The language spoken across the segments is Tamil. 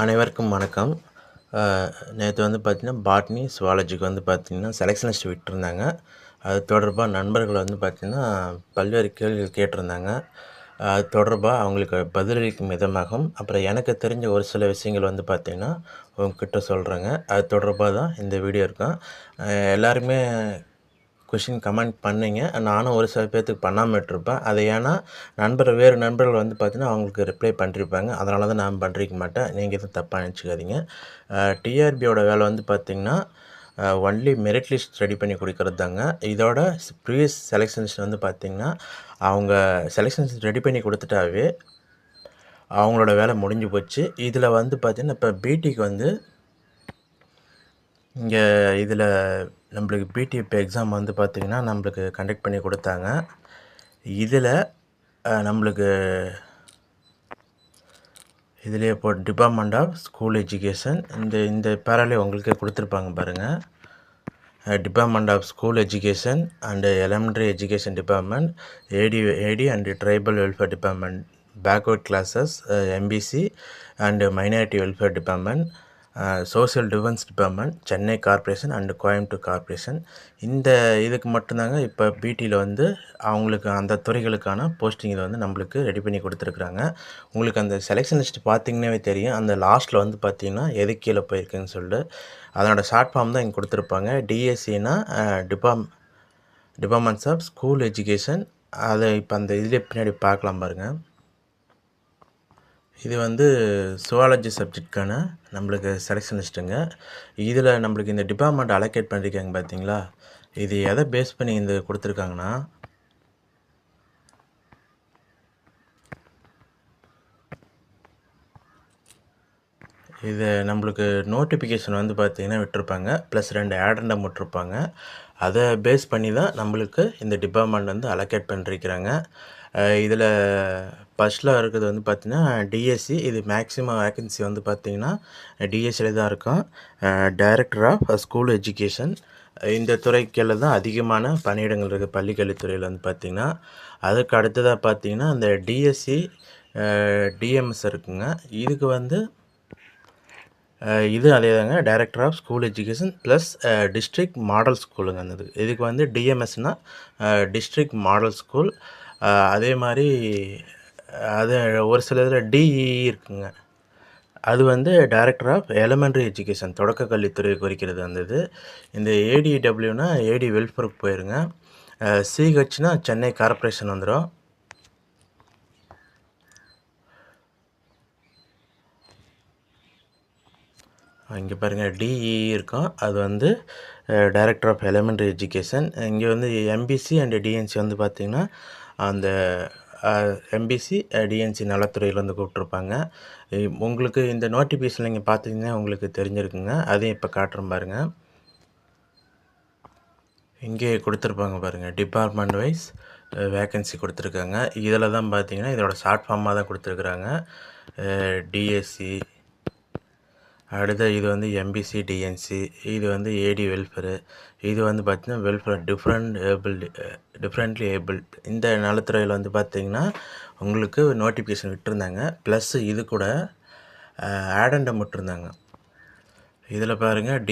அனைவருக்கும் வணக்கம். நேற்று வந்து பார்த்திங்கன்னா, பாட்னி, சுவாலஜிக்கு வந்து பார்த்திங்கன்னா, செலெக்ஷன் லிஸ்ட் விட்டிருந்தாங்க. அது தொடர்பா நண்பர்கள் வந்து பார்த்திங்கன்னா, பல்வேறு கேள்விகள் கேட்டிருந்தாங்க. அது தொடர்பா அவங்களுக்கு பதிலளிக்கும் விதமாகவும், அப்புறம் எனக்கு தெரிஞ்ச ஒரு சில விஷயங்கள் வந்து பார்த்திங்கன்னா, உங்ககிட்ட சொல்கிறேங்க. அது தொடர்பா தான் இந்த வீடியோ இருக்கும். எல்லாருமே கொஷின் கமெண்ட் பண்ணீங்க. நானும் ஒரு சில பேர்த்துக்கு பண்ணாம விட்டுருப்பேன். அது ஏன்னா, வேறு நண்பர்கள் வந்து பார்த்தீங்கன்னா, அவங்களுக்கு ரிப்ளை பண்ணிருப்பாங்க. அதனால தான் நான் பண்ணிருக்க மாட்டேன். நீங்க எதுவும் தப்பா நெனச்சுக்காதீங்க. டிஆர்பியோட வேலை வந்து பார்த்தீங்கன்னா, ஒன்லி மெரிட் லிஸ்ட் ரெடி பண்ணி குடுக்குறது தாங்க. இதோட ப்ரீவியஸ் செலக்ஷன் லிஸ்ட் வந்து பார்த்தீங்கன்னா, அவங்க செலக்ஷன் லிஸ்ட் ரெடி பண்ணி குடுத்துட்டாவே, அவங்களோட வேலை முடிஞ்சு போச்சு. இதில வந்து பார்த்தீங்கன்னா, இப்ப பிடிக்கு வந்து இங்க இதில நம்மளுக்கு பிடி இப்போ எக்ஸாம் வந்து பார்த்திங்கன்னா, நம்மளுக்கு கண்டக்ட் பண்ணி குடுத்தாங்க. இதில நம்மளுக்கு இதிலேயே இப்போ டிபார்ட்மெண்ட் ஆஃப் ஸ்கூல் எஜுகேஷன் இந்த பேராலே உங்களுக்கே கொடுத்துருப்பாங்க பாருங்கள். Department of school education and elementary education department, AD and tribal welfare department, backward classes MBC and minority welfare department, social defence department, Chennai corporation and Coimbatore corporation. இந்த இதுக்கு மட்டும்தாங்க இப்போ பிடியில் வந்து அவங்களுக்கு அந்த துறைகளுக்கான போஸ்டிங் இதை வந்து நம்மளுக்கு ரெடி பண்ணி கொடுத்துருக்குறாங்க. உங்களுக்கு அந்த செலெக்ஷன் லிஸ்ட் பார்த்தீங்கன்னாவே தெரியும். அந்த லாஸ்ட்டில் வந்து பார்த்தீங்கன்னா எது கீழே போயிருக்குன்னு சொல்லிட்டு அதனோட ஷார்ட் ஃபார்ம் தான் இங்கே கொடுத்துருப்பாங்க. டிஎஸ்சினா டிபார்ட்மெண்ட்ஸ் ஆஃப் ஸ்கூல் எஜுகேஷன். அதை இப்போ அந்த இதிலே பின்னாடி பார்க்கலாம் பாருங்கள். இது வந்து சுவாலஜி சப்ஜெக்ட்கான நம்மளுக்கு செலெக்ஷன் லிஸ்ட்டுங்க. இதில் நம்மளுக்கு இந்த டிபார்ட்மெண்ட் அலோகேட் பண்ணியிருக்காங்க பார்த்தீங்களா? இது எதை பேஸ் பண்ணி இந்த கொடுத்துருக்காங்கன்னா, இது நம்மளுக்கு நோட்டிஃபிகேஷன் வந்து பார்த்திங்கன்னா விட்டுருப்பாங்க. ப்ளஸ் 2 ஆடண்டம் விட்டுருப்பாங்க. அதை பேஸ் பண்ணி தான் நம்மளுக்கு இந்த டிபார்ட்மெண்ட் வந்து அலோகேட் பண்ணியிருக்கிறாங்க. இதில் ஃபஸ்ட்டில் இருக்கிறது வந்து பார்த்திங்கன்னா டிஎஸ்சி. இது மேக்ஸிமம் வேக்கன்சி வந்து பார்த்திங்கன்னா டிஎஸ்சியில் தான் இருக்கும். Director of school education. இந்த துறைக்கில் தான் அதிகமான பணியிடங்கள் இருக்குது பள்ளிக்கல்வித்துறையில் வந்து பார்த்திங்கன்னா. அதுக்கு அடுத்ததாக பார்த்திங்கன்னா அந்த டிஎஸ்சி டிஎம்எஸ் இருக்குங்க. இதுக்கு வந்து இது அதே தாங்க, director of school education plus district model ஸ்கூலுங்க. அந்த இதுக்கு வந்து டிஎம்எஸ்னால் டிஸ்ட்ரிக்ட் மாடல் ஸ்கூல். அதே மாதிரி அது ஒரு சில இதில் டிஇ இருக்குங்க. அது வந்து டைரக்டர் ஆஃப் எலிமெண்ட்ரி எஜுகேஷன், தொடக்க கல்வித்துறை குறிக்கிறது அந்த இது. இந்த ஏடிடபிள்யூனா ஏடி வெல்ஃபேருக்கு போயிருங்க. சிஹெச்னா சென்னை கார்ப்பரேஷன் வந்துடும். இங்கே பாருங்கள் டிஇ இருக்கும். அது வந்து டைரக்டர் ஆஃப் எலிமெண்ட்ரி எஜுகேஷன். இங்கே வந்து எம்பிசி அண்ட் டிஎன்சி வந்து பார்த்திங்கன்னா அந்த எம்பிசி டிஎன்சி நலத்துறையில் வந்து கூப்பிட்ருப்பாங்க. உங்களுக்கு இந்த நோட்டிஃபிகேஷன் நீங்கள் பார்த்தீங்கன்னா உங்களுக்கு தெரிஞ்சிருக்குங்க. அதையும் இப்போ காட்டுறேன் பாருங்கள். இங்கே கொடுத்துருப்பாங்க பாருங்கள், டிபார்ட்மெண்ட் வைஸ் வேக்கன்சி கொடுத்துருக்காங்க. இதில் தான் பார்த்தீங்கன்னா இதோட ஷார்ட் ஃபார்மாக தான் கொடுத்துருக்குறாங்க. டிஎஸ்சி, அடுத்த இது வந்து எம்பிசி டிஎன்சி, இது வந்து ஏடி வெல்ஃபேரு, இது வந்து பார்த்திங்கன்னா வெல்ஃபேர் டிஃப்ரெண்ட்லி ஏபிள்ட். இந்த நலத்துறையில் வந்து பார்த்திங்கன்னா உங்களுக்கு நோட்டிஃபிகேஷன் விட்டுருந்தாங்க. ப்ளஸ் இது கூட ஆடண்டம் விட்டுருந்தாங்க. இதில் பாருங்கள்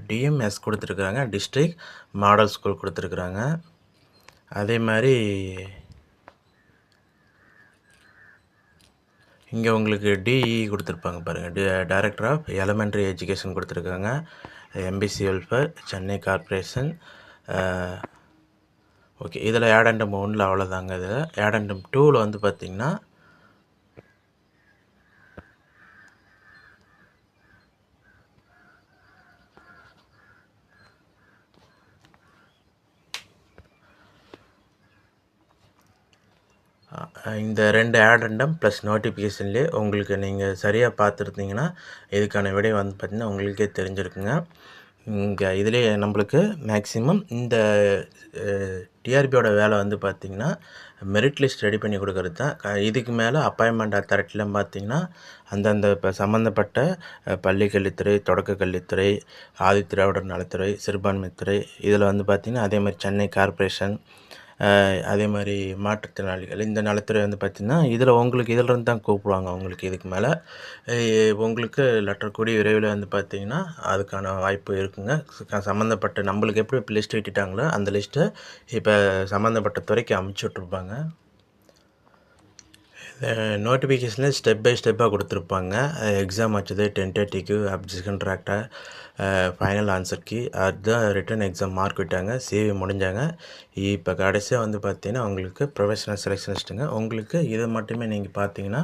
டிஎம்எஸ் கொடுத்துருக்குறாங்க, டிஸ்ட்ரிக்ட் மாடல் ஸ்கூல் கொடுத்துருக்குறாங்க. அதே மாதிரி இங்கே உங்களுக்கு டிஇ கொடுத்துருப்பாங்க பாருங்கள், டைரக்டர் ஆஃப் எலிமெண்ட்ரி எஜுகேஷன் கொடுத்துருக்காங்க. MBC welfare, Chennai corporation. Okay, இதில் ஆடண்டம் 1 அவ்வளோதாங்க. இதில் ஆடண்டம் 2 வந்து பார்த்திங்கன்னா இந்த 2 ஆடண்டம் ப்ளஸ் நோட்டிஃபிகேஷன்லேயே உங்களுக்கு நீங்கள் சரியாக பார்த்துருந்தீங்கன்னா இதுக்கான விடை வந்து பார்த்திங்கன்னா உங்களுக்கே தெரிஞ்சிருக்குங்க. இங்கே இதிலே நம்மளுக்கு மேக்ஸிமம் இந்த டிஆர்பியோட வேலை வந்து பார்த்திங்கன்னா மெரிட் லிஸ்ட் ரெடி பண்ணி கொடுக்குறது தான். இதுக்கு மேலே அப்பாயின்மெண்ட் அத்தாரிட்டிலாம் பார்த்திங்கன்னா அந்தந்த இப்போ சம்மந்தப்பட்ட பள்ளிக்கல்வித்துறை, தொடக்க கல்வித்துறை, ஆதித்திராவிடர் நலத்துறை, சிறுபான்மைத்துறை, இதில் வந்து பார்த்திங்கன்னா அதே மாதிரி சென்னை கார்ப்பரேஷன், அதே மாதிரி மாற்றுத்திறனாளிகள் இந்த நலத்துறை வந்து பார்த்திங்கன்னா இதில் உங்களுக்கு இதிலிருந்து தான் கூப்பிடுவாங்க. உங்களுக்கு இதுக்கு மேலே உங்களுக்கு லெட்டர் கூடிய விரைவில் வந்து பார்த்திங்கன்னா அதுக்கான வாய்ப்பு இருக்குங்க. சம்மந்தப்பட்ட நம்மளுக்கு எப்படி இப்போ லிஸ்ட் விட்டுட்டாங்களோ அந்த லிஸ்ட்டை இப்போ சம்மந்தப்பட்ட துறைக்கு அமுச்சு விட்ருப்பாங்க. நோட்டிஃபிகேஷனில் ஸ்டெப் பை ஸ்டெப்பாக கொடுத்துருப்பாங்க. எக்ஸாம் வச்சது, டென்டேட்டிவ், அப்ஜெக்ஷன் ட்ராக்டர், ஃபைனல் ஆன்சர் கீ, அதுதான் ரிட்டன் எக்ஸாம் மார்க் விட்டாங்க. சிவி முடிஞ்சாங்க. இப்போ கடைசியாக வந்து பார்த்தீங்கன்னா உங்களுக்கு ப்ரொஃபஷனல் செலெக்ஷனிஸ்ட்டுங்க. உங்களுக்கு இதை மட்டுமே நீங்கள் பார்த்தீங்கன்னா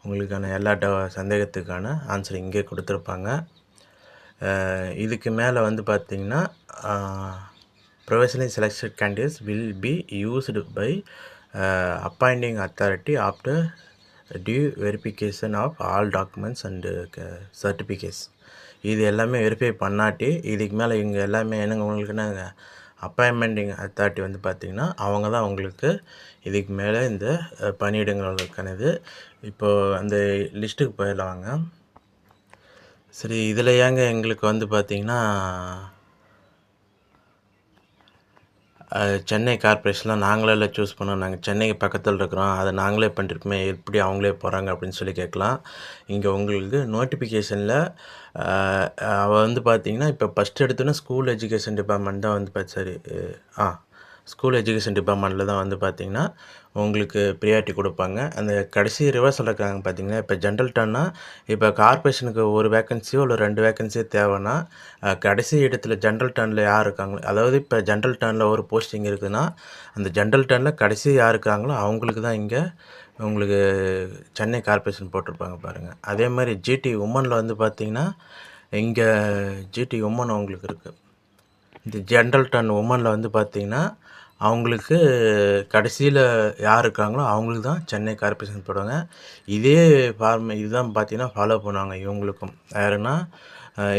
உங்களுக்கான எல்லா சந்தேகத்துக்கான ஆன்சர் இங்கே கொடுத்துருப்பாங்க. இதுக்கு மேலே வந்து பார்த்தீங்கன்னா professionally selected candidates will be used by appointing authority after due verification of all documents and certificates. இது எல்லாமே வெரிஃபை பண்ணாட்டி இதுக்கு மேலே இவங்க எல்லாமே என்னங்க உங்களுக்குன்னா அப்பாயின்மெண்டிங் அத்தாரிட்டி வந்து பார்த்திங்கன்னா அவங்க தான் உங்களுக்கு இதுக்கு மேலே இந்த பணியிடங்களுக்கானது. இப்போது அந்த லிஸ்ட்டுக்கு போயிடலாங்க. சரி, இதில் ஏங்க எங்களுக்கு வந்து பார்த்திங்கன்னா சென்னை கார்ப்பரேஷன்லாம் நாங்களே சூஸ் பண்ணோம். நாங்கள் சென்னைக்கு பக்கத்தில் இருக்கிறோம், அதை நாங்களே பண்ணிருக்கோமே, எப்படி அவங்களே போகிறாங்க அப்படின்னு சொல்லி கேட்கலாம். இங்கே உங்களுக்கு நோட்டிஃபிகேஷனில் அவள் வந்து பார்த்திங்கன்னா இப்போ ஃபஸ்ட் எடுத்தோன்னா ஸ்கூல் எஜுகேஷன் டிபார்ட்மெண்ட் தான் வந்து சரி ஸ்கூல் எஜுகேஷன் டிபார்ட்மெண்ட்டில் தான் வந்து பார்த்திங்கன்னா உங்களுக்கு ப்ரியாரிட்டி கொடுப்பாங்க. அந்த கடைசி ரிவர்ஸில் இருக்காங்க பார்த்திங்கன்னா, இப்போ ஜென்ரல் டர்னா இப்போ கார்ப்பரேஷனுக்கு ஒரு வேக்கன்சியோ இல்லை 2 வேக்கன்சியோ தேவைன்னா கடைசி இடத்துல ஜென்ரல் டர்னில் யார் இருக்காங்களோ, அதாவது இப்போ ஜென்ரல் டர்னில் ஒரு போஸ்டிங் இருக்குதுன்னா அந்த ஜென்ரல் டர்னில் கடைசி யார் இருக்காங்களோ அவங்களுக்கு தான் இங்கே உங்களுக்கு சென்னை கார்ப்பரேஷன் போட்டிருப்பாங்க பாருங்கள். அதே மாதிரி ஜிடி உமனில் வந்து பார்த்திங்கன்னா இங்கே ஜிடி உமன் உங்களுக்கு இருக்குது. இந்த ஜென்ரல் டர்ன் உமனில் வந்து பார்த்திங்கன்னா அவங்களுக்கு கடைசியில் யார் இருக்காங்களோ அவங்களுக்கு தான் சென்னை கார்ப்பரேஷன் போடுவாங்க. இதே இதுதான் பார்த்திங்கன்னா ஃபாலோ பண்ணுவாங்க இவங்களுக்கும். யாருன்னா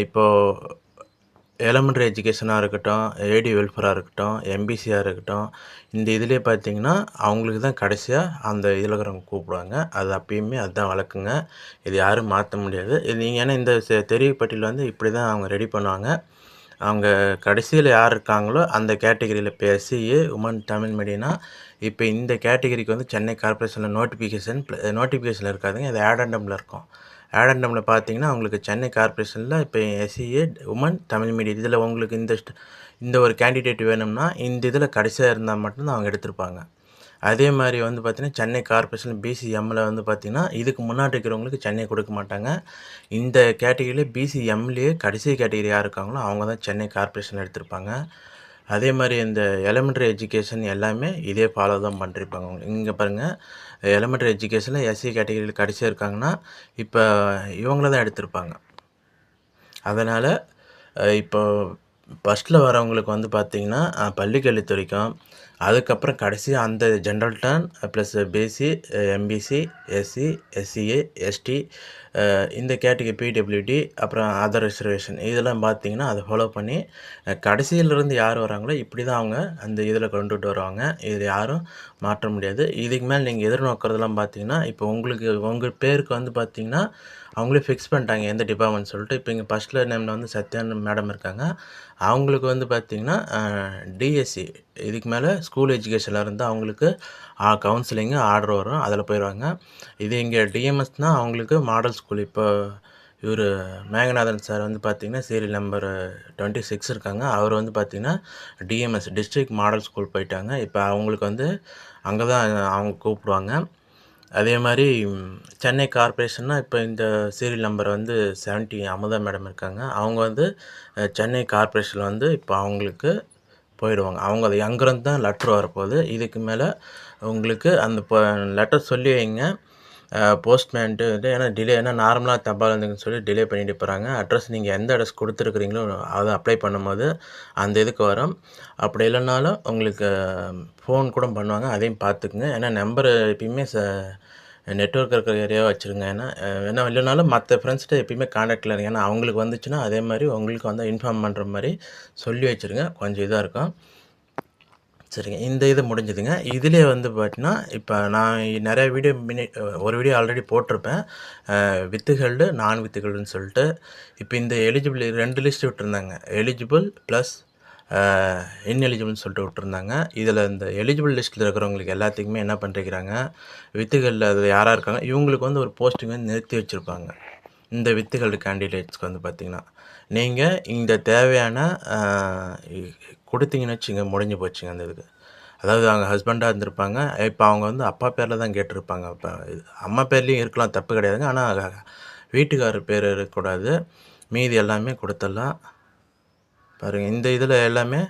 இப்போது எலமெண்ட்ரி எஜுகேஷனாக இருக்கட்டும், ஏடி வெல்ஃபேராக இருக்கட்டும், எம்பிசியாக இருக்கட்டும், இந்த இதிலே பார்த்திங்கன்னா அவங்களுக்கு தான் கடைசியாக அந்த இதில் இருக்கிறவங்க கூப்பிடுவாங்க. அது அப்பயுமே அதுதான் வழக்குங்க. இது யாரும் மாற்ற முடியாது. இது நீங்கள் ஏன்னா இந்த தெரிவுப்பட்டியல் வந்து இப்படி தான் அவங்க ரெடி பண்ணுவாங்க. அவங்க கடைசியில் யார் இருக்காங்களோ அந்த கேட்டகரியில் இப்போ எஸ்சிஏ உமன் தமிழ் மீடியம்னா இப்போ இந்த கேட்டகரிக்கு வந்து சென்னை கார்ப்பரேஷனில் நோட்டிஃபிகேஷனில் இருக்காதுங்க. இது ஆடண்டமில் இருக்கும். ஆடண்டமில் பார்த்தீங்கன்னா உங்களுக்கு சென்னை கார்ப்பரேஷனில் இப்போ எஸ்சிஏ உமன் தமிழ் மீடியம் இதில் உங்களுக்கு இந்த ஒரு கேண்டிடேட் வேணும்னா இந்த இதில் கடைசியாக இருந்தால் மட்டும்தான் அவங்க எடுத்திருப்பாங்க. அதே மாதிரி வந்து பார்த்திங்கன்னா சென்னை கார்ப்பரேஷன் பிசிஎம்மில் வந்து பார்த்திங்கன்னா இதுக்கு முன்னாடி இருக்கிறவங்களுக்கு சென்னை கொடுக்க மாட்டாங்க. இந்த கேட்டகிரியில் பிசிஎம்லேயே கடைசி கேட்டகிரி யார் இருக்காங்களோ அவங்க தான் சென்னை கார்ப்பரேஷன் எடுத்திருப்பாங்க. அதே மாதிரி இந்த எலிமெண்ட்ரி எஜுகேஷன் எல்லாமே இதே ஃபாலோ தான் பண்ணிருப்பாங்க. இங்கே பாருங்கள், எலிமெண்ட்ரி எஜுகேஷனில் எஸ்சி கேட்டகிரியில் கடைசியாக இருக்காங்கன்னா இப்போ இவங்கள தான் எடுத்திருப்பாங்க. அதனால் இப்போ ஃபஸ்ட்டில் வரவங்களுக்கு வந்து பார்த்திங்கன்னா பள்ளிக்கல்வித்துறைக்கும் அதுக்கப்புறம் கடைசியாக அந்த general turn plus BC, MBC, SC, SCA, ST இந்த கேட்டகரி பிடபிள்யூடி அப்புறம் அதர் ரிசர்வேஷன் இதெல்லாம் பார்த்திங்கன்னா அதை ஃபாலோ பண்ணி கடைசியிலேருந்து யார் வராங்களோ இப்படி தான் அவங்க அந்த இதில் கொண்டுட்டு வருவாங்க. இதில் யாரும் மாற்ற முடியாது. இதுக்கு மேலே நீங்கள் எதிர்நோக்கிறதெல்லாம் பார்த்திங்கன்னா இப்போ உங்கள் பேருக்கு வந்து பார்த்திங்கன்னா அவங்களே ஃபிக்ஸ் பண்ணிட்டாங்க எந்த டிபார்ட்மெண்ட் சொல்லிட்டு. இப்போ இங்கே ஃபஸ்ட்டில் நேமில் வந்து சத்யான்னு மேடம் இருக்காங்க. அவங்களுக்கு வந்து பார்த்திங்கன்னா டிஎஸ்சி இதுக்கு மேலே ஸ்கூல் எஜுகேஷனில் இருந்து அவங்களுக்கு கவுன்சிலிங்கு ஆர்டர் வரும், அதில் போயிடுவாங்க. இது இங்கே டிஎம்எஸ்னால் அவங்களுக்கு மாடல் ஸ்கூல். இப்போ இவர் மேகநாதன் சார் வந்து பார்த்திங்கன்னா சீரியல் நம்பர் 26 இருக்காங்க. அவர் வந்து பார்த்திங்கன்னா டிஎம்எஸ் டிஸ்ட்ரிக்ட் மாடல் ஸ்கூல் போயிட்டாங்க. இப்போ அவங்களுக்கு வந்து அங்கே தான் அவங்க கூப்பிடுவாங்க. அதே மாதிரி சென்னை கார்ப்பரேஷன்னா இப்போ இந்த சீரியல் நம்பர் வந்து 70 அமுதா மேடம் இருக்காங்க. அவங்க வந்து சென்னை கார்ப்பரேஷனில் வந்து இப்போ அவங்களுக்கு போயிடுவாங்க. அவங்க அது அங்கேருந்து தான் லெட்ரு வரப்போகுது. இதுக்கு மேலே உங்களுக்கு அந்த லெட்டர் சொல்லி வைங்க. போஸ்ட்மேன்ட்டு வந்து ஏன்னா நார்மலாக தபால் வந்துன்னு சொல்லி டிலே பண்ணிட்டு போகிறாங்க. அட்ரஸ் நீங்கள் எந்த அட்ரஸ் கொடுத்துருக்குறீங்களோ அதை அப்ளை பண்ணும்போது அந்த இதுக்கு வரும். அப்படி இல்லைனாலும் உங்களுக்கு ஃபோன் கூட பண்ணுவாங்க, அதையும் பார்த்துக்குங்க. ஏன்னா நம்பரு எப்பயுமே நெட்வொர்க் இருக்கிற ஏரியாவாக வச்சுருங்க. ஏன்னா இல்லைனாலும் மற்ற ஃப்ரெண்ட்ஸ்கிட்ட எப்பயுமே காண்டாக்டில் இருங்க. ஏன்னா அவங்களுக்கு வந்துச்சுன்னா அதே மாதிரி உங்களுக்கு வந்து இன்ஃபார்ம் பண்ணுற மாதிரி சொல்லி வச்சுருங்க, கொஞ்சம் இதாக இருக்கும். சரிங்க, இந்த இது முடிஞ்சுதுங்க. இதிலே வந்து பார்த்தீங்கன்னா இப்போ நான் நிறைய வீடியோ ஒரு வீடியோ ஆல்ரெடி போட்டிருப்பேன், வித்துகள்டு நான் வித்துகள்டுன்னு சொல்லிட்டு. இப்போ இந்த எலிஜிபிள் 2 லிஸ்ட் விட்டுருந்தாங்க, எலிஜிபிள் ப்ளஸ் இன்எலிஜிபிள்னு சொல்லிட்டு விட்டுருந்தாங்க. இதில் இந்த எலிஜிபிள் லிஸ்ட்டில் இருக்கிறவங்களுக்கு எல்லாத்துக்குமே என்ன பண்ணிருக்கிறாங்க, வித்துகளில் அதில் யாராக இருக்காங்க இவங்களுக்கு வந்து ஒரு போஸ்டிங் வந்து நிறுத்தி வச்சுருப்பாங்க. இந்த வித்துகள் கேண்டிடேட்ஸ்க்கு வந்து பார்த்திங்கன்னா நீங்கள் இந்த தேவையான கொடுத்தீங்கன்னு வச்சுங்க, முடிஞ்சு போச்சுங்க அந்த இதுக்கு. அதாவது அவங்க ஹஸ்பண்டாக இருந்திருப்பாங்க. இப்போ அவங்க வந்து அப்பா பேரில் தான் கேட்டிருப்பாங்க. இப்போ அம்மா பேர்லேயும் இருக்கலாம், தப்பு கிடையாதுங்க. ஆனால் வீட்டுக்காரர் பேர் இருக்கக்கூடாது. மீதி எல்லாமே கொடுத்துடலாம். பாருங்கள், இந்த இதில் எல்லாமே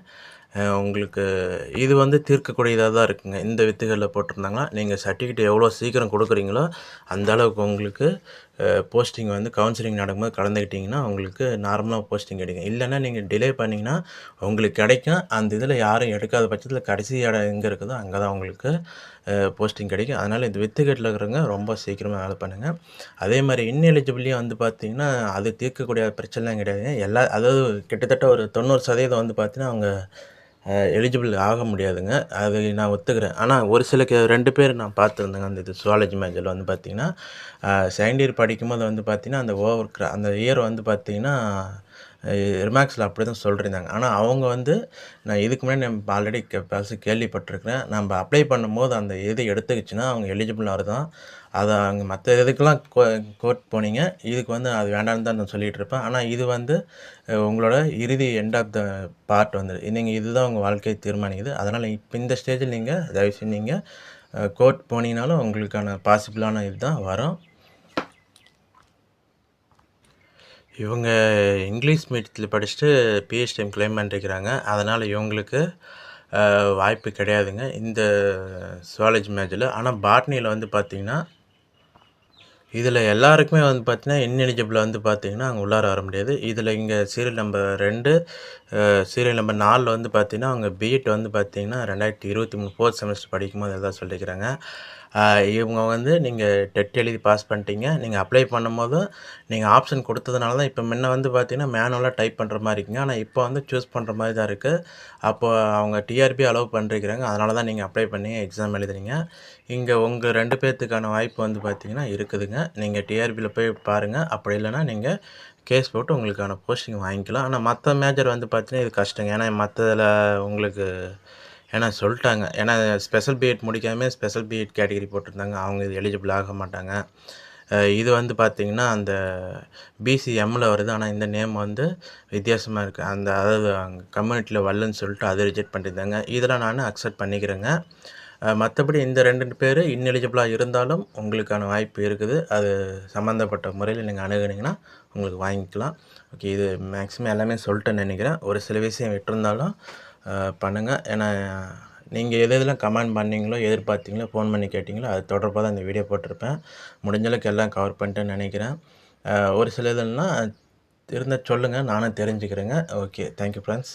உங்களுக்கு இது வந்து தீர்க்கக்கூடியதாக தான் இருக்குங்க. இந்த வித்துகளில் போட்டிருந்தாங்கன்னா நீங்கள் சர்டிஃபிகேட் எவ்வளோ சீக்கிரம் கொடுக்குறீங்களோ அந்த அளவுக்கு உங்களுக்கு போஸ்டிங் வந்து கவுன்சிலிங் நடக்கும்போது கலந்துக்கிட்டிங்கன்னா உங்களுக்கு நார்மலாக போஸ்டிங் கிடைக்கும். இல்லைன்னா நீங்கள் டிலே பண்ணிங்கன்னா உங்களுக்கு கிடைக்கும். அந்த இதில் யாரும் எடுக்காத பட்சத்தில் கடைசி இடம் எங்கே இருக்குதோ அங்கே தான் உங்களுக்கு போஸ்டிங் கிடைக்கும். அதனால் இந்த வித்துகட்டில் இருக்கிறவங்க ரொம்ப சீக்கிரமாக வேலை பண்ணுங்கள். அதே மாதிரி இன்எலிஜிபிளையும் வந்து பார்த்திங்கன்னா அது தீர்க்கக்கூடிய பிரச்சனைலாம் கிடையாதுங்க. அதாவது கிட்டத்தட்ட ஒரு 90% வந்து பார்த்திங்கன்னா அவங்க எலிஜிபிள் ஆக முடியாதுங்க. அது நான் ஒத்துக்கிறேன். ஆனால் ஒரு சில 2 பேர் நான் பார்த்துருந்தேங்க. அந்த இது சுவாலஜி மேஜரில் வந்து பார்த்திங்கன்னா செகண்ட் இயர் படிக்கும்போது வந்து பார்த்திங்கன்னா அந்த இயர் வந்து பார்த்திங்கன்னா ரிமார்க்ஸில் அப்படி தான் சொல்லியிருந்தாங்க. ஆனால் அவங்க வந்து நான் இதுக்கு முன்னாடி நம்ம ஆல்ரெடி கேள்விப்பட்டிருக்கிறேன். நம்ம அப்ளை பண்ணும்போது அந்த இது எடுத்துக்கிச்சுன்னா அவங்க எலிஜிபிள் தான். அதை அங்கே மற்ற இதுக்கெல்லாம் கோர்ட் போனீங்க, இதுக்கு வந்து அது வேண்டாம்னு தான் நான் சொல்லிகிட்டு இருப்பேன். ஆனால் இது வந்து உங்களோட இறுதி எண்ட் ஆஃப் த பார்ட் வந்து நீங்கள் இதுதான் உங்கள் வாழ்க்கையை தீர்மானிக்குது. அதனால் இப்போ இந்த ஸ்டேஜில் நீங்கள் தயவுசெய்து நீங்கள் கோர்ட் போனீங்கனாலும் உங்களுக்கான பாசிபிளான இது தான் வரும். இவங்க இங்கிலீஷ் மீடியத்தில் படிச்சுட்டு பிஹெச்டி கிளைம் பண்ணிருக்கிறாங்க. அதனால் இவங்களுக்கு வாய்ப்பு கிடையாதுங்க இந்த சுவாலஜி மேஜரில். ஆனால் பாட்னியில் வந்து பார்த்திங்கன்னா இதில் எல்லாருக்குமே வந்து பார்த்திங்கன்னா இன்எலிஜிபிள் வந்து பார்த்திங்கன்னா அங்கே உள்ளார வர முடியாது. இதில் இங்கே சீரியல் நம்பர் 2 சீரியல் நம்பர் 4 வந்து பார்த்திங்கன்னா அவங்க பிஎட் வந்து பார்த்திங்கன்னா 2023 4th செமஸ்டர் படிக்கும்போது எதாவது சொல்லியிருக்கிறாங்க. இவங்க வந்து நீங்கள் டெட் எழுதி பாஸ் பண்ணிட்டீங்க. நீங்கள் அப்ளை பண்ணும்போதும் நீங்கள் ஆப்ஷன் கொடுத்ததுனால தான் இப்போ முன்ன வந்து பார்த்திங்கன்னா மேனுவலாக டைப் பண்ணுற மாதிரி இருக்குங்க. ஆனால் இப்போ வந்து சூஸ் பண்ணுற மாதிரி தான் இருக்குது. அப்போது அவங்க டிஆர்பி அலோவ் பண்ணிருக்கிறாங்க. அதனால தான் நீங்கள் அப்ளை பண்ணி எக்ஸாம் எழுதுறீங்க. இங்கே உங்கள் 2 பேர்த்துக்கான வாய்ப்பு வந்து பார்த்திங்கன்னா இருக்குதுங்க. நீங்கள் டிஆர்பியில் போய் பாருங்கள். அப்படி இல்லைன்னா நீங்கள் கேஸ் போட்டு உங்களுக்கான போஸ்டிங் வாங்கிக்கலாம். ஆனால் மற்ற மேஜர் வந்து பார்த்திங்கன்னா இது கஷ்டங்க. ஏன்னா மற்றதில் உங்களுக்கு ஏன்னா சொல்லிட்டாங்க. ஏன்னா ஸ்பெஷல் பிஎட் முடிக்காமல் ஸ்பெஷல் பிஎட் கேட்டகிரி போட்டிருந்தாங்க. அவங்க இது எலிஜிபிள் ஆக மாட்டாங்க. இது வந்து பார்த்திங்கன்னா அந்த பிசிஎம்மில் வருது. ஆனால் இந்த நேம் வந்து வித்தியாசமாக இருக்குது. அதாவது அங்கே கம்யூனிட்டியில் வரலன்னு சொல்லிட்டு அதை ரிஜெக்ட் பண்ணியிருந்தாங்க. இதெல்லாம் நான் அக்செப்ட் பண்ணிக்கிறேங்க. மற்றபடி இந்த 2 பேர் இன்எலிஜிபிளாக இருந்தாலும் உங்களுக்கான வாய்ப்பு இருக்குது. அது சம்மந்தப்பட்ட முறையில் நீங்கள் அணுகுனீங்கன்னா உங்களுக்கு வாங்கிக்கலாம். ஓகே, இது மேக்ஸிமம் எல்லாமே சொல்லிட்டேன்னு நினைக்கிறேன். ஒரு சில விஷயம் விட்டுருந்தாலும் பண்ணுங்கள். ஏன்னா நீங்கள் எதெல்லாம் கமெண்ட் பண்ணீங்களோ, எதிர்பார்த்தீங்களோ, ஃபோன் பண்ணி கேட்டிங்களோ அது தொடர்பாக தான் இந்த வீடியோ போட்டிருப்பேன். முடிஞ்சளவுக்கு எல்லாம் கவர் பண்ணிட்டேன்னு நினைக்கிறேன். ஒரு சில இதெல்லாம் இருந்தால் சொல்லுங்கள், நானும் தெரிஞ்சுக்கிறேங்க. Okay, thank you friends.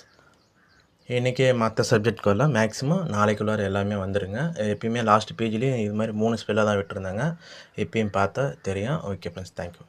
இன்றைக்கி மற்ற சப்ஜெக்ட்க்கு வரலாம். மேக்ஸிமம் நாளைக்குள்ளார எல்லாமே வந்துடுங்க. எப்பயுமே லாஸ்ட் பேஜ்லேயும் இது மாதிரி 3 ஸ்பெல்லாக தான் விட்டுருந்தாங்க. இப்பயும் பார்த்தா தெரியும். Okay friends, thank you.